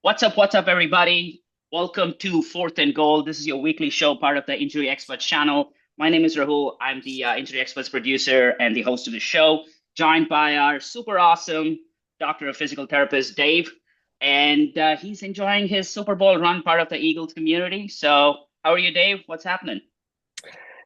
What's up, everybody? Welcome to Fourth and Goal. This is your weekly show, part of the Injury Experts channel. My name is Rahul. I'm the Injury Experts producer and the host of the show, joined by our super awesome doctor of physical therapist, Dave. And he's enjoying his Super Bowl run, part of the Eagles community. So, how are you, Dave? What's happening?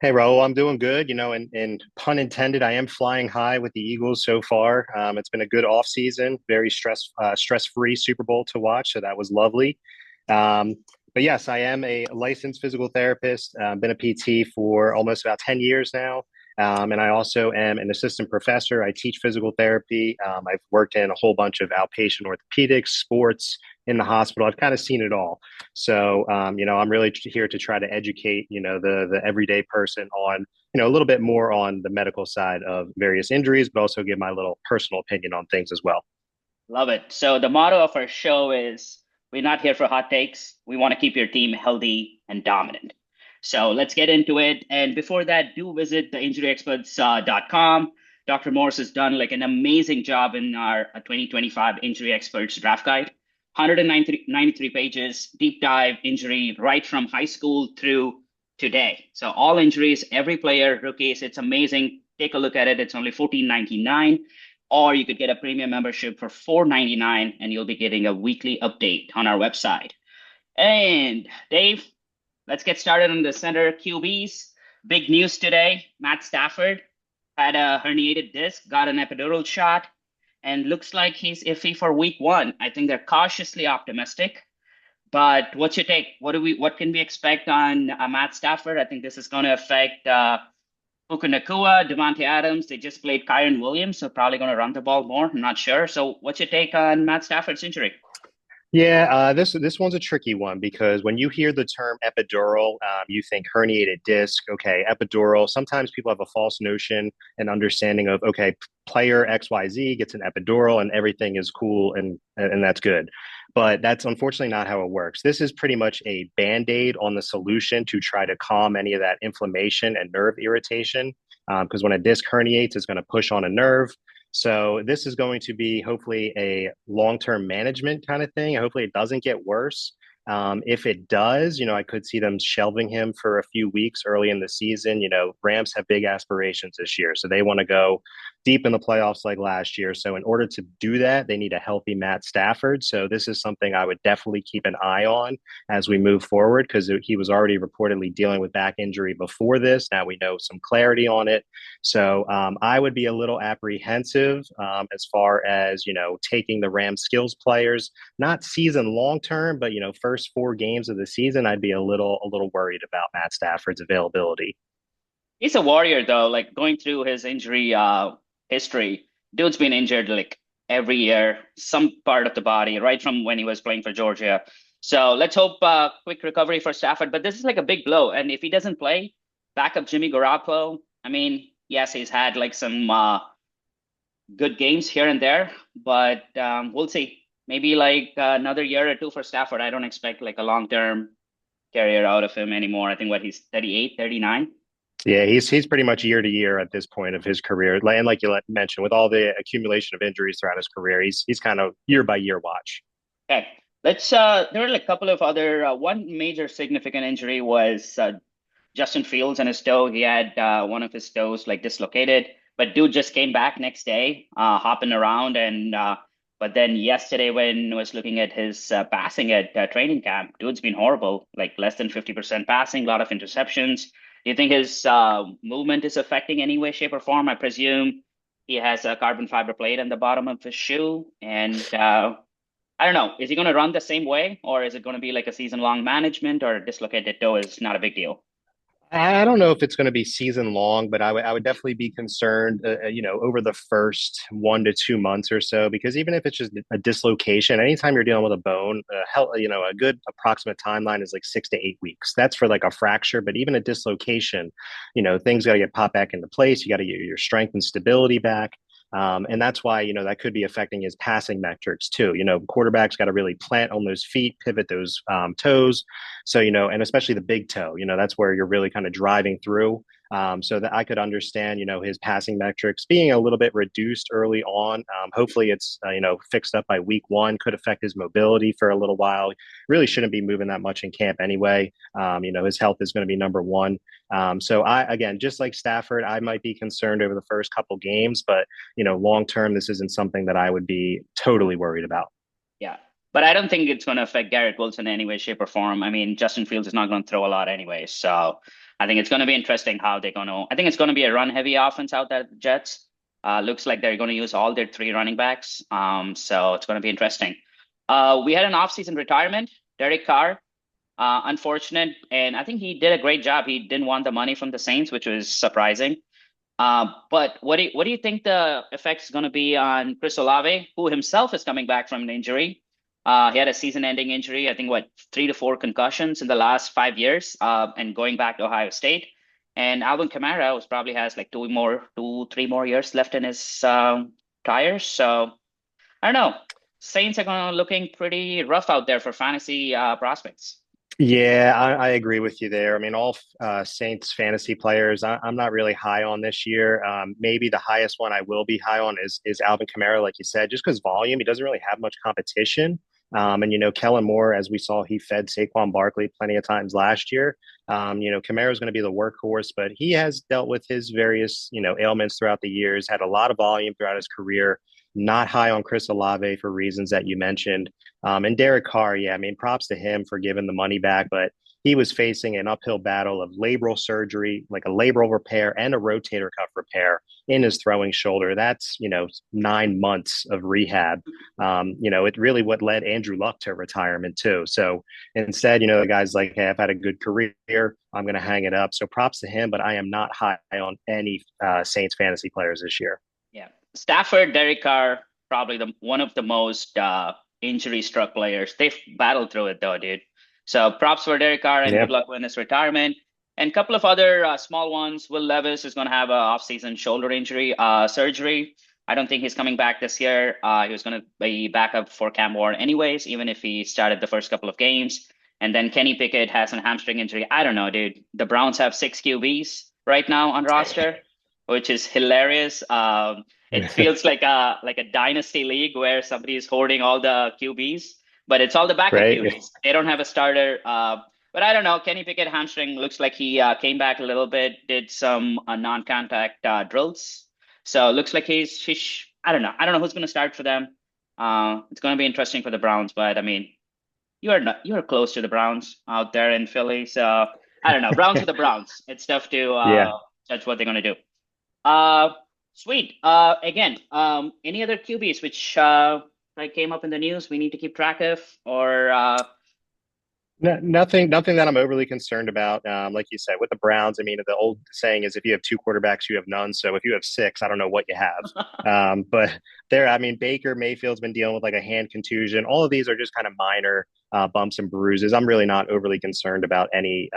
Hey, Raul, I'm doing good. And pun intended, I am flying high with the Eagles so far. It's been a good off season, very stress-free Super Bowl to watch, so that was lovely. Um, but yes, I am a licensed physical therapist. Been a PT for almost about 10 years now. And I also am an assistant professor. I teach physical therapy. I've worked in a whole bunch of outpatient orthopedics, sports in the hospital. I've kind of seen it all. So, I'm really here to try to educate, the everyday person on, a little bit more on the medical side of various injuries, but also give my little personal opinion on things as well. Love it. So, the motto of our show is we're not here for hot takes. We want to keep your team healthy and dominant. So, let's get into it. And before that, do visit the injuryexperts.com. Dr. Morse has done like an amazing job in our 2025 Injury Experts Draft Guide. 193 pages, deep dive injury right from high school through today. So all injuries, every player, rookies, it's amazing. Take a look at it. It's only $14.99, or you could get a premium membership for $4.99, and you'll be getting a weekly update on our website. And Dave, let's get started on the center QBs. Big news today. Matt Stafford had a herniated disc, got an epidural shot, and looks like he's iffy for week one. I think they're cautiously optimistic. But what's your take? What can we expect on Matt Stafford? I think this is going to affect Puka Nacua, Devontae Adams. They just played Kyron Williams, so probably going to run the ball more. I'm not sure. So what's your take on Matt Stafford's injury? Yeah, this one's a tricky one because when you hear the term epidural, you think herniated disc. Okay, epidural. Sometimes people have a false notion and understanding of okay, player XYZ gets an epidural and everything is cool and that's good. But that's unfortunately not how it works. This is pretty much a band-aid on the solution to try to calm any of that inflammation and nerve irritation. Because when a disc herniates, it's going to push on a nerve. So this is going to be hopefully a long-term management kind of thing. Hopefully it doesn't get worse. If it does, I could see them shelving him for a few weeks early in the season. Rams have big aspirations this year, so they want to go deep in the playoffs like last year. So in order to do that, they need a healthy Matt Stafford. So this is something I would definitely keep an eye on as we move forward because he was already reportedly dealing with back injury before this. Now we know some clarity on it. So I would be a little apprehensive as far as taking the Rams skills players, not season long term, but first four games of the season, I'd be a little worried about Matt Stafford's availability. He's a warrior, though. Like going through his injury history, dude's been injured like every year, some part of the body, right from when he was playing for Georgia. So let's hope quick recovery for Stafford. But this is like a big blow, and if he doesn't play, backup Jimmy Garoppolo. I mean, yes, he's had like some good games here and there, but we'll see. Maybe like another year or two for Stafford. I don't expect like a long-term career out of him anymore. I think what he's 38, 39. Yeah, he's pretty much year to year at this point of his career, and like you mentioned, with all the accumulation of injuries throughout his career, he's kind of year by year watch. Okay, let's. There are like a couple of other. One major significant injury was Justin Fields and his toe. He had one of his toes like dislocated, but dude just came back next day, hopping around. And but then yesterday, when I was looking at his passing at training camp, dude's been horrible, like less than 50% passing, a lot of interceptions. Do you think his movement is affecting any way, shape, or form? I presume he has a carbon fiber plate in the bottom of his shoe, and I don't know. Is he going to run the same way, or is it going to be like a season-long management, or dislocated toe is not a big deal? I don't know if it's going to be season long, but I would definitely be concerned, over the first 1 to 2 months or so, because even if it's just a dislocation, anytime you're dealing with a bone, a good approximate timeline is like 6 to 8 weeks. That's for like a fracture, but even a dislocation, things got to get popped back into place. You got to get your strength and stability back. And that's why, that could be affecting his passing metrics too. Quarterbacks got to really plant on those feet, pivot those toes. So, and especially the big toe, that's where you're really kind of driving through. So that I could understand, his passing metrics being a little bit reduced early on. Hopefully it's, fixed up by week one, could affect his mobility for a little while. Really shouldn't be moving that much in camp anyway. His health is going to be number one. So again, just like Stafford, I might be concerned over the first couple games, but, long term, this isn't something that I would be totally worried about. Yeah. But I don't think it's going to affect Garrett Wilson in any way, shape, or form. I mean, Justin Fields is not going to throw a lot anyway. So I think it's going to be interesting how they're going to. I think it's going to be a run heavy offense out there at the Jets. Looks like they're going to use all their three running backs. So it's going to be interesting. We had an offseason retirement, Derek Carr. Unfortunate. And I think he did a great job. He didn't want the money from the Saints, which was surprising. But what do you think the effect is going to be on Chris Olave, who himself is coming back from an injury? He had a season-ending injury, I think, what, 3 to 4 concussions in the last 5 years, and going back to Ohio State. And Alvin Kamara was probably has like 3 more years left in his tires. So I don't know. Saints are going to looking pretty rough out there for fantasy prospects. Yeah, I agree with you there. I mean, all Saints fantasy players, I'm not really high on this year. Maybe the highest one I will be high on is Alvin Kamara, like you said, just because volume, he doesn't really have much competition. And Kellen Moore, as we saw, he fed Saquon Barkley plenty of times last year. Kamara is going to be the workhorse, but he has dealt with his various ailments throughout the years. Had a lot of volume throughout his career. Not high on Chris Olave for reasons that you mentioned. And Derek Carr, yeah, I mean, props to him for giving the money back, but he was facing an uphill battle of labral surgery, like a labral repair and a rotator cuff repair in his throwing shoulder. That's, 9 months of rehab. It really what led Andrew Luck to retirement too. So instead, the guy's like, hey, I've had a good career. I'm going to hang it up. So props to him, but I am not high on any Saints fantasy players this year. Yeah. Stafford, Derek Carr, probably the one of the most injury struck players. They've battled through it though, dude. So props for Derek Carr and Yeah. good luck with his retirement. And a couple of other small ones. Will Levis is going to have a off-season shoulder injury surgery. I don't think he's coming back this year. He was going to be backup for Cam Ward anyways, even if he started the first couple of games. And then Kenny Pickett has an hamstring injury. I don't know, dude. The Browns have six QBs right now on roster, which is hilarious. It feels like a dynasty league where somebody is hoarding all the QBs, but it's all the backup Right. QBs. They don't have a starter. But I don't know. Kenny Pickett hamstring looks like he came back a little bit, did some non-contact drills. So it looks like he's I don't know. I don't know who's going to start for them. It's going to be interesting for the Browns, but I mean, you are close to the Browns out there in Philly, so I don't know. Browns are the Browns. It's tough to Yeah. judge what they're going to do. Uh, Sweet. Again, any other QBs which like came up in the news we need to keep track of, or Nothing that I'm overly concerned about. Like you said, with the Browns, I mean, the old saying is if you have two quarterbacks, you have none. So if you have six, I don't know what you have. But there, I mean, Baker Mayfield's been dealing with like a hand contusion. All of these are just kind of minor bumps and bruises. I'm really not overly concerned about any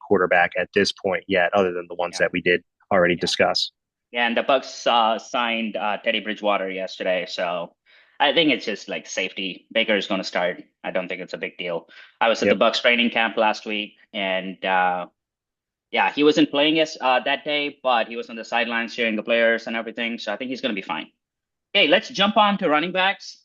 quarterback at this point yet, other than the ones yeah, that we did already yeah, discuss. yeah. And the Bucks signed Teddy Bridgewater yesterday, so I think it's just like safety. Baker is going to start. I don't think it's a big deal. I was at the Yep. Bucks training camp last week, and yeah, he wasn't playing that day, but he was on the sidelines cheering the players and everything. So I think he's going to be fine. Okay, let's jump on to running backs.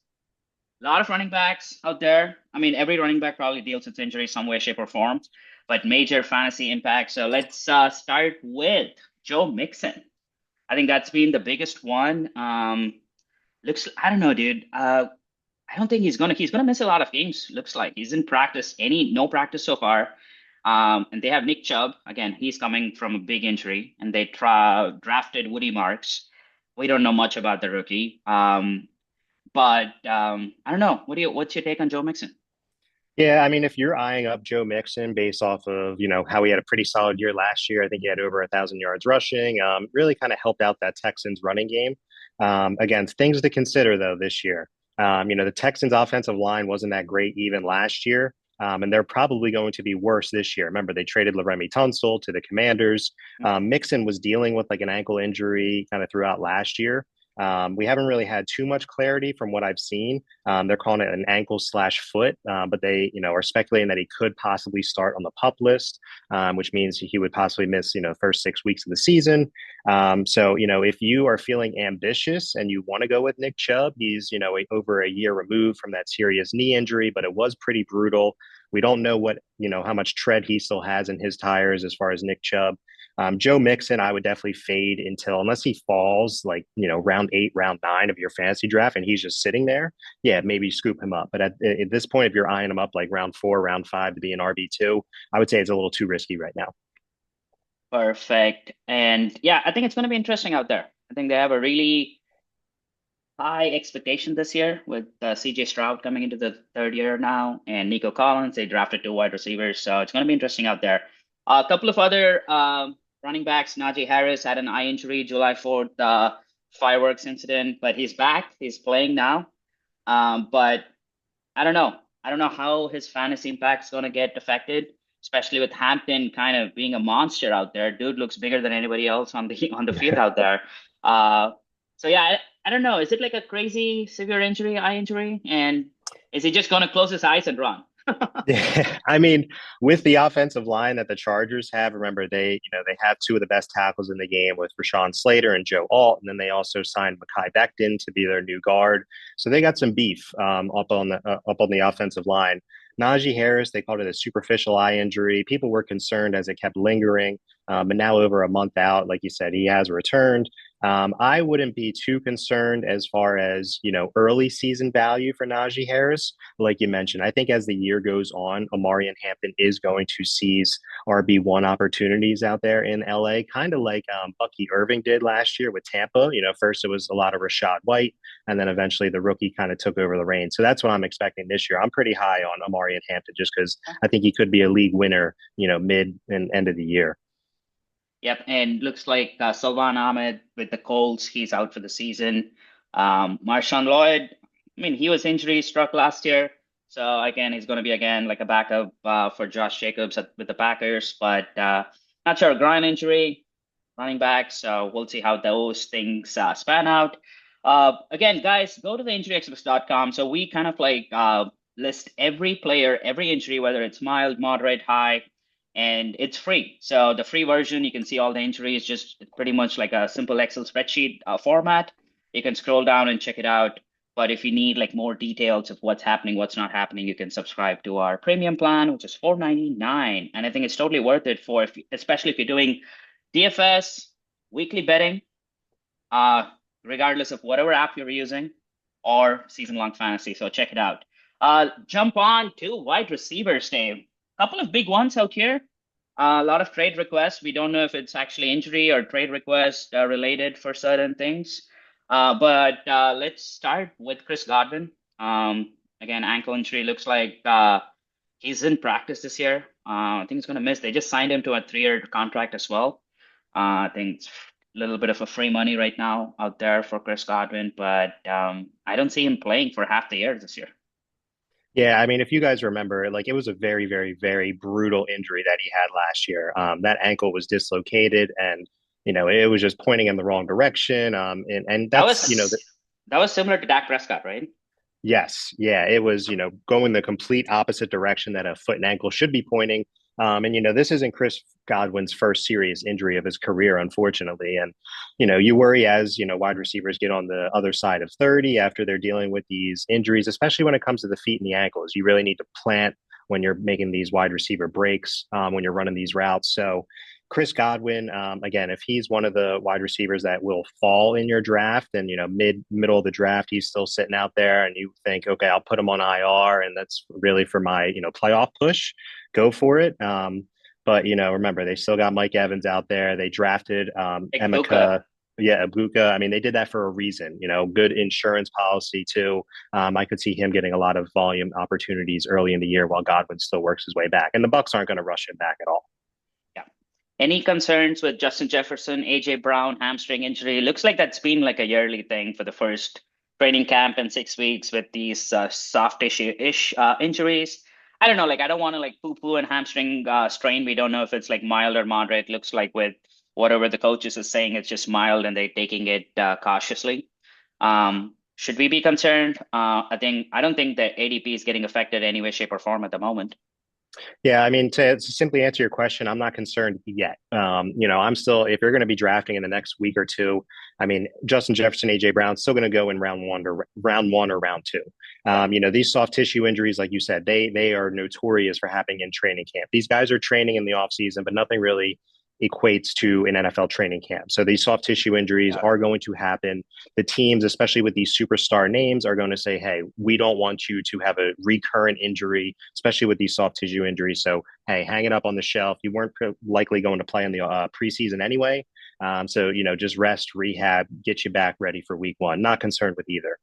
A lot of running backs out there. I mean, every running back probably deals with injury some way, shape, or form, but major fantasy impact. So let's start with Joe Mixon. I think that's been the biggest one. I don't know, dude. I don't think he's gonna miss a lot of games. Looks like he's in practice. No practice so far. And they have Nick Chubb again. He's coming from a big injury, and they drafted Woody Marks. We don't know much about the rookie. But I don't know. What's your take on Joe Mixon? Yeah, I mean, if you're eyeing up Joe Mixon based off of, how he had a pretty solid year last year, I think he had over 1,000 yards rushing, really kind of helped out that Texans running game. Again, things to consider though this year. The Texans offensive line wasn't that great even last year. And they're probably going to be worse this year. Remember, they traded Laremy Tunsil to the Commanders. Mixon was dealing with like an ankle injury kind of throughout last year. We haven't really had too much clarity from what I've seen. They're calling it an ankle slash foot, but they, are speculating that he could possibly start on the pup list, which means he would possibly miss, first 6 weeks of the season. So, if you are feeling ambitious and you want to go with Nick Chubb, he's, over a year removed from that serious knee injury, but it was pretty brutal. We don't know how much tread he still has in his tires as far as Nick Chubb. Joe Mixon, I would definitely fade until unless he falls like round 8, round 9 of your fantasy draft, and he's just sitting there. Yeah, maybe scoop him up. But at this point, if you're eyeing him up like round 4, round 5 to be an RB2, I would say it's a little too risky right now. Perfect. And yeah, I think it's going to be interesting out there. I think they have a really high expectation this year with CJ Stroud coming into the third year now and Nico Collins. They drafted 2 wide receivers. So it's going to be interesting out there. A couple of other running backs. Najee Harris had an eye injury July 4th, fireworks incident, but he's back. He's playing now. But I don't know. I don't know how his fantasy impact is going to get affected, especially with Hampton kind of being a monster out there. Dude looks bigger than anybody else on the field out there. Uh, so yeah, I don't know. Is it like a crazy severe injury, eye injury, and is he just going to close his eyes and run? Yeah, I mean, with the offensive line that the Chargers have, remember they have two of the best tackles in the game with Rashawn Slater and Joe Alt, and then they also signed Mekhi Becton to be their new guard. So they got some beef up on the offensive line. Najee Harris, they called it a superficial eye injury. People were concerned as it kept lingering, but now over a month out, like you said, he has returned. I wouldn't be too concerned as far as early season value for Najee Harris. Like you mentioned, I think as the year goes on, Amari and Hampton is going to seize RB1 opportunities out there in LA, kind of like Bucky Irving did last year with Tampa. First it was a lot of Rashad White, and then eventually the rookie kind of took over the reins. So that's what I'm expecting this year. I'm pretty high on Amari and Hampton just because I think he could be a league winner, mid and end of the year. Yep, and looks like Salvan Ahmed with the Colts, he's out for the season. Marshawn Lloyd, I mean, he was injury struck last year, so again, he's going to be again like a backup for Josh Jacobs with the Packers, but not sure groin injury, running back. So we'll see how those things span out. Again, guys, go to the injuryexperts.com. So we kind of like list every player, every injury, whether it's mild, moderate, high, and it's free. So the free version, you can see all the injuries, just pretty much like a simple Excel spreadsheet format. You can scroll down and check it out. But if you need like more details of what's happening, what's not happening, you can subscribe to our premium plan, which is $4.99. And I think it's totally worth it for especially if you're doing DFS, weekly betting, uh, regardless of whatever app you're using, or season long fantasy. So check it out. Jump on to wide receivers, Dave. Couple of big ones out here. A lot of trade requests. We don't know if it's actually injury or trade request related for certain things. But let's start with Chris Godwin. Again, ankle injury looks like he's in practice this year. I think he's going to miss. They just signed him to a 3-year contract as well. I think it's a little bit of a free money right now out there for Chris Godwin, but I don't see him playing for half the year this year. Yeah, I mean, if you guys remember, like it was a very, very, very brutal injury that he had last year. That ankle was dislocated, and it was just pointing in the wrong direction. And That that's was that was similar to Dak Prescott, right? yes, yeah, it was going the complete opposite direction that a foot and ankle should be pointing. And this isn't Chris Godwin's first serious injury of his career, unfortunately. And you worry as wide receivers get on the other side of 30 after they're dealing with these injuries, especially when it comes to the feet and the ankles. You really need to plant when you're making these wide receiver breaks, when you're running these routes. So Chris Godwin, again, if he's one of the wide receivers that will fall in your draft, and middle of the draft, he's still sitting out there, and you think, okay, I'll put him on IR, and that's really for my playoff push. Go for it. But remember, they still got Mike Evans out there. They drafted Iguka. Emeka, yeah, Abuka. I mean, they did that for a reason. Good insurance policy too. I could see him getting a lot of volume opportunities early in the year while Godwin still works his way back, and the Bucks aren't going to rush him back at all. Yeah. Any concerns with Justin Jefferson, AJ Brown, hamstring injury? Looks like that's been like a yearly thing for the first training camp in 6 weeks with these soft tissue-ish injuries. I don't know, like I don't want to like poo-poo and hamstring strain. We don't know if it's like mild or moderate. Looks like with whatever the coaches is saying, it's just mild and they're taking it cautiously. Should we be concerned? I don't think the ADP is getting affected any way, shape, or form at the moment. Yeah, I mean, to simply answer your question, I'm not concerned yet. I'm still, if you're going to be drafting in the next week or two, I mean, Justin Jefferson, AJ Brown, still going to go in round one or round two. Right. These soft tissue injuries, like you said, they are notorious for happening in training camp. These guys are training in the off season, but nothing really equates to an NFL training camp. So these soft tissue injuries Yeah. are going to happen. The teams, especially with these superstar names, are going to say, hey, we don't want you to have a recurrent injury, especially with these soft tissue injuries. So, hey, hang it up on the shelf. You weren't likely going to play in the preseason anyway. So, just rest, rehab, get you back ready for week one. Not concerned with either.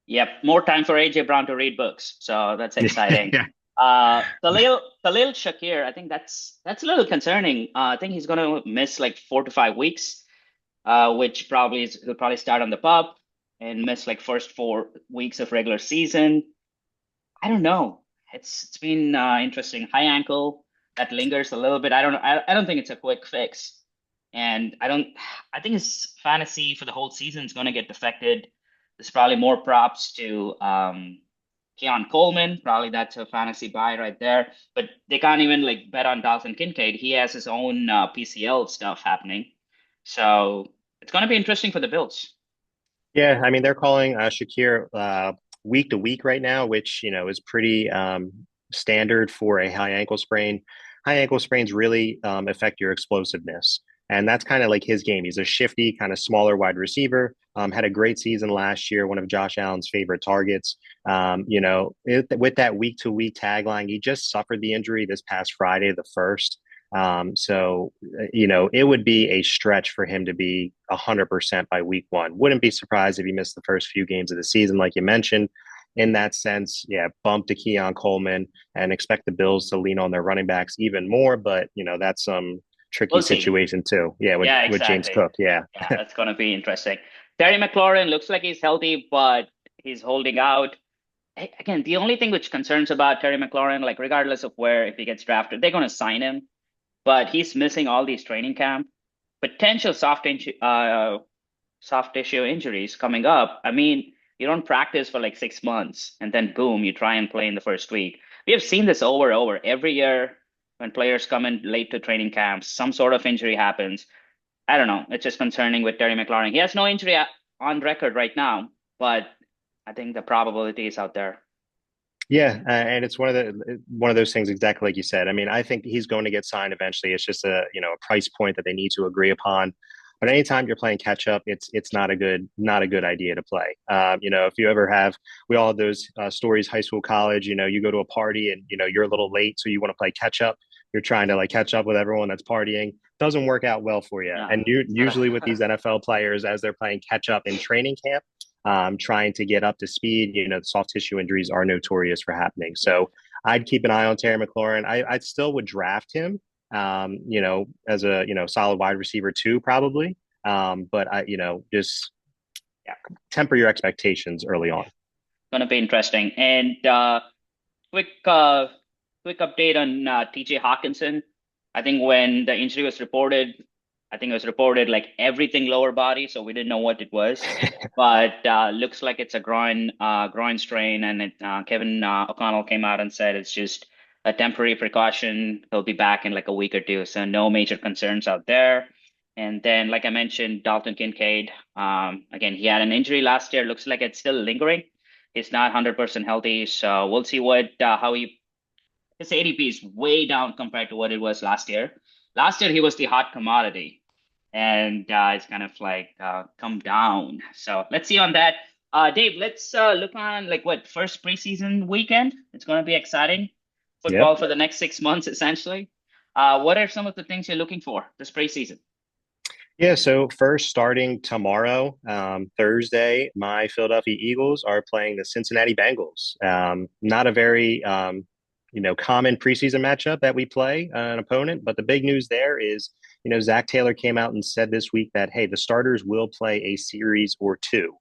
Yep. More time for AJ Brown to read books. So that's exciting. Yeah. Khalil Shakir, I think that's a little concerning. I think he's going to miss like 4 to 5 weeks, which he'll probably start on the pup and miss like first 4 weeks of regular season. I don't know. It's been interesting. High ankle that lingers a little bit. I don't know. I don't think it's a quick fix, and I don't. I think his fantasy for the whole season is going to get affected. There's probably more props to Keon Coleman. Probably that's a fantasy buy right there. But they can't even like bet on Dalton Kincaid. He has his own PCL stuff happening, so it's going to be interesting for the Bills. Yeah, I mean they're calling Shakir week to week right now, which is pretty standard for a high ankle sprain. High ankle sprains really affect your explosiveness, and that's kind of like his game. He's a shifty, kind of smaller wide receiver. Had a great season last year, one of Josh Allen's favorite targets. With that week to week tagline, he just suffered the injury this past Friday, the first. So, it would be a stretch for him to be 100% by week one. Wouldn't be surprised if he missed the first few games of the season, like you mentioned. In that sense, yeah, bump to Keon Coleman and expect the Bills to lean on their running backs even more. But, that's some tricky We'll see. situation too. Yeah, with, Yeah, with James exactly. Cook. Yeah. Yeah, that's going to be interesting. Terry McLaurin looks like he's healthy, but he's holding out. Again, the only thing which concerns about Terry McLaurin, like regardless of where if he gets drafted, they're going to sign him, but he's missing all these training camp potential soft tissue injuries coming up. I mean, you don't practice for like 6 months and then boom, you try and play in the first week. We have seen this over and over every year when players come in late to training camps, some sort of injury happens. I don't know. It's just concerning with Terry McLaurin. He has no injury on record right now, but I think the probability is out there. Yeah, and it's one of those things exactly like you said. I mean, I think he's going to get signed eventually. It's just a price point that they need to agree upon. But anytime you're playing catch up, it's not a good idea to play. If you ever have, we all have those stories, high school, college. You go to a party and you're a little late, so you want to play catch up. You're trying to like catch up with everyone that's partying. Doesn't work out well for you. No, And it's not usually with these a, NFL players, as they're playing catch up in training camp trying to get up to speed. The soft tissue injuries are notorious for happening. yeah. So I'd keep an eye on Terry McLaurin. I still would draft him, as a, solid wide receiver too, probably. But just yeah, temper your expectations early on. Yeah. Gonna be interesting. And quick uh quick update on TJ Hawkinson. I think when the injury was reported, I think it was reported like everything lower body, so we didn't know what it was. But looks like it's a groin strain, and Kevin O'Connell came out and said it's just a temporary precaution. He'll be back in like a week or two, so no major concerns out there. And then, like I mentioned, Dalton Kincaid. Again, he had an injury last year. Looks like it's still lingering. He's not 100% healthy, so we'll see what how he his ADP is way down compared to what it was last year. Last year he was the hot commodity, and it's kind of like come down. So let's see on that. Dave, let's look on like what first preseason weekend. It's going to be exciting. Yep. Football for the next 6 months, essentially. What are some of the things you're looking for this preseason? Yeah, so first starting tomorrow, Thursday, my Philadelphia Eagles are playing the Cincinnati Bengals. Not a very common preseason matchup that we play an opponent, but the big news there is, Zach Taylor came out and said this week that hey, the starters will play a series or two.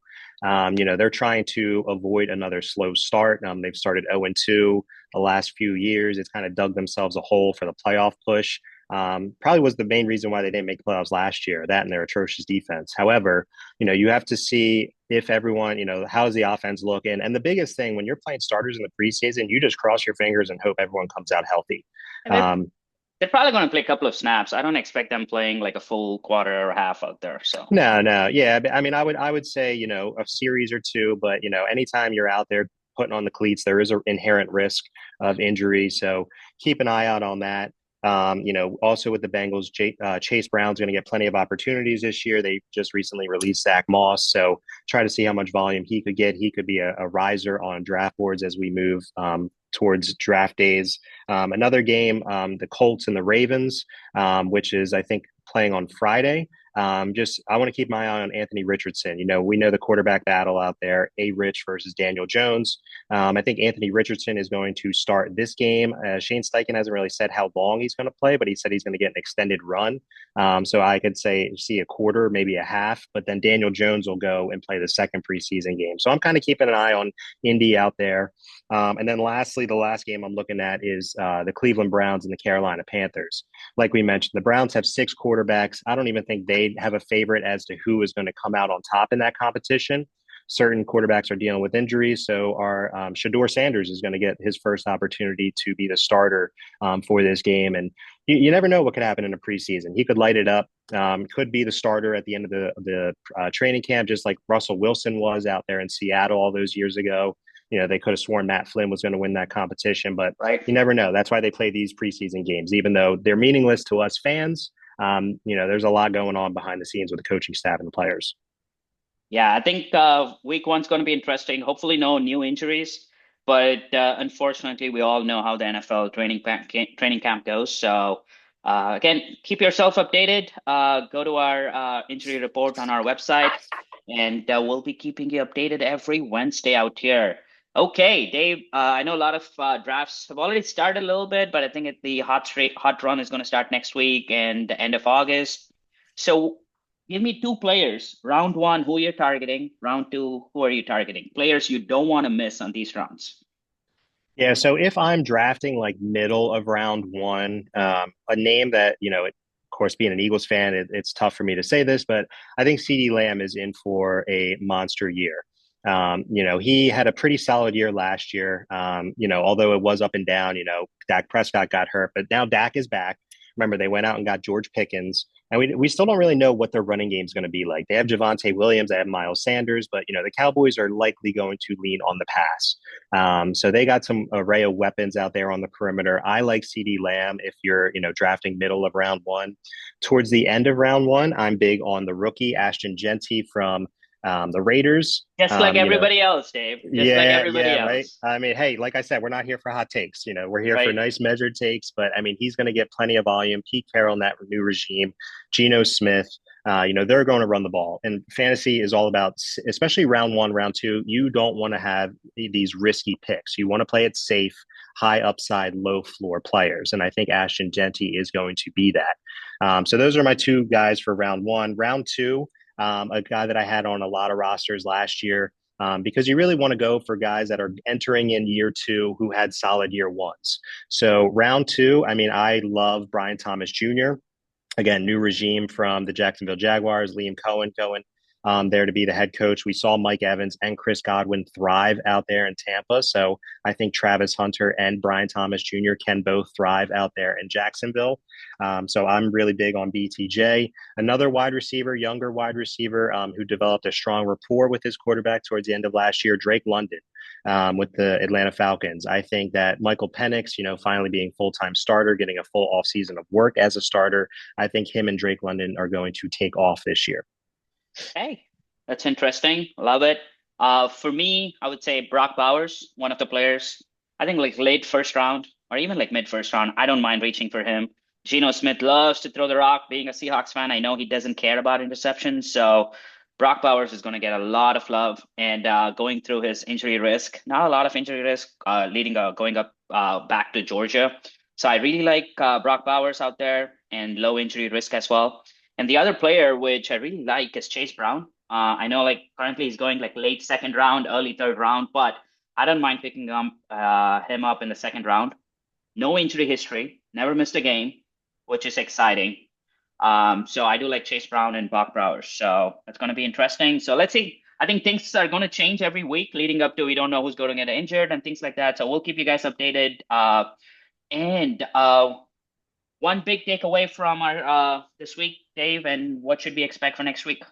They're trying to avoid another slow start. They've started 0-2 the last few years. It's kind of dug themselves a hole for the playoff push. Probably was the main reason why they didn't make playoffs last year, that and their atrocious defense. However, you have to see if everyone, how's the offense looking? And the biggest thing when you're playing starters in the preseason, you just cross your fingers and hope everyone comes out healthy. And Um, they're probably going to play a couple of snaps. I don't expect them playing like a full quarter or half out there. So no, no, yeah, I mean, I would say, a series or two, but anytime you're out there putting on the cleats, there is an inherent risk of injury. So keep an eye out on that. Also with the Bengals, Chase Brown's going to get plenty of opportunities this year. They just recently released Zach Moss, so try to see how much volume he could get. He could be a riser on draft boards as we move towards draft days. Another game, the Colts and the Ravens, which is I think playing on Friday. Just I want to keep my eye on Anthony Richardson. We know the quarterback battle out there: A. Rich versus Daniel Jones. I think Anthony Richardson is going to start this game. Shane Steichen hasn't really said how long he's going to play, but he said he's going to get an extended run. So I could say see a quarter, maybe a half, but then Daniel Jones will go and play the second preseason game. So I'm kind of keeping an eye on Indy out there. And then lastly, the last game I'm looking at is the Cleveland Browns and the Carolina Panthers. Like we mentioned, the Browns have six quarterbacks. I don't even think they have a favorite as to who is going to come out on top in that competition. Certain quarterbacks are dealing with injuries, so our Shador Sanders is going to get his first opportunity to be the starter for this game. And you never know what could happen in a preseason. He could light it up. Could be the starter at the end of the training camp, just like Russell Wilson was out there in Seattle all those years ago. They could have sworn Matt Flynn was going to win that competition, but right. you never know. That's why they play these preseason games, even though they're meaningless to us fans. There's a lot going on behind the scenes with the coaching staff and the players. Yeah, I think week one's going to be interesting. Hopefully, no new injuries. But unfortunately, we all know how the NFL training camp goes. So again, keep yourself updated. Go to our injury report on our website, and we'll be keeping you updated every Wednesday out here. Okay, Dave. I know a lot of drafts have already started a little bit, but I think the hot run is going to start next week and the end of August. So give me two players. Round one, who you're targeting. Round two, who are you targeting? Players you don't want to miss on these rounds. Yeah, so if I'm drafting like middle of round one, a name that, of course, being an Eagles fan, it's tough for me to say this, but I think CD Lamb is in for a monster year. He had a pretty solid year last year. Although it was up and down, Dak Prescott got hurt, but now Dak is back. Remember, they went out and got George Pickens, and we still don't really know what their running game is going to be like. They have Javante Williams, they have Miles Sanders, but the Cowboys are likely going to lean on the pass. So they got some array of weapons out there on the perimeter. I like CD Lamb if you're, drafting middle of round one. Towards the end of round one, I'm big on the rookie Ashton Genty from the Raiders. Just like everybody else, Dave. Just like Yeah, everybody yeah, right. else. I mean, hey, like I said, we're not here for hot takes. We're here for Right. nice measured takes. But I mean, he's going to get plenty of volume. Pete Carroll in that new regime, Geno Smith. They're going to run the ball. And fantasy is all about, especially round one, round two. You don't want to have these risky picks. You want to play it safe, high upside, low floor players. And I think Ashton Genty is going to be that. So those are my two guys for round one. Round two, a guy that I had on a lot of rosters last year because you really want to go for guys that are entering in year two who had solid year ones. So round two, I mean, I love Brian Thomas Jr. Again, new regime from the Jacksonville Jaguars, Liam Cohen going there to be the head coach. We saw Mike Evans and Chris Godwin thrive out there in Tampa. So I think Travis Hunter and Brian Thomas Jr. can both thrive out there in Jacksonville. So I'm really big on BTJ. Another wide receiver, younger wide receiver who developed a strong rapport with his quarterback towards the end of last year, Drake London. With the Atlanta Falcons. I think that Michael Penix, finally being full-time starter, getting a full offseason of work as a starter, I think him and Drake London are going to take off this year. Hey, that's interesting. Love it. For me, I would say Brock Bowers, one of the players. I think like late first round or even like mid first round. I don't mind reaching for him. Geno Smith loves to throw the rock. Being a Seahawks fan, I know he doesn't care about interceptions. So Brock Bowers is going to get a lot of love. And going through his injury risk, not a lot of injury risk, going up back to Georgia. So I really like Brock Bowers out there and low injury risk as well. And the other player, which I really like, is Chase Brown. I know like currently he's going like late second round, early third round, but I don't mind picking him up in the second round. No injury history, never missed a game. which is exciting. So I do like Chase Brown and Bach Browers. So it's going to be interesting. So let's see. I think things are going to change every week leading up to we don't know who's going to get injured and things like that. So we'll keep you guys updated. And one big takeaway from our this week, Dave, and what should we expect for next week?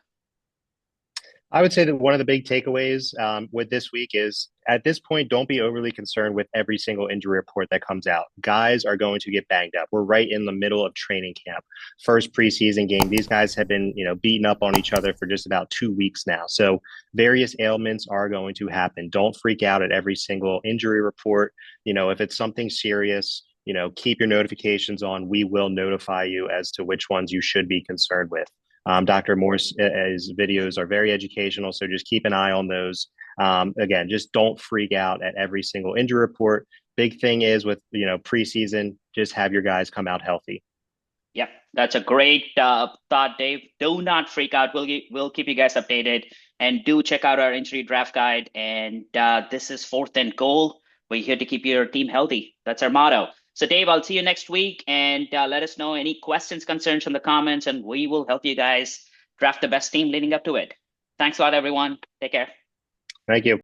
I would say that one of the big takeaways with this week is at this point, don't be overly concerned with every single injury report that comes out. Guys are going to get banged up. We're right in the middle of training camp, first preseason game. These guys have been, beating up on each other for just about 2 weeks now. So various ailments are going to happen. Don't freak out at every single injury report. If it's something serious, keep your notifications on. We will notify you as to which ones you should be concerned with. Dr. Morse's videos are very educational, so just keep an eye on those. Again, just don't freak out at every single injury report. Big thing is with preseason, just have your guys come out healthy. Yep, that's a great thought, Dave. Do not freak out. We'll keep you guys updated, and do check out our injury draft guide. And this is fourth and goal. We're here to keep your team healthy. That's our motto. So, Dave, I'll see you next week, and let us know any questions, concerns in the comments, and we will help you guys draft the best team leading up to it. Thanks a lot, everyone. Take care. Thank you.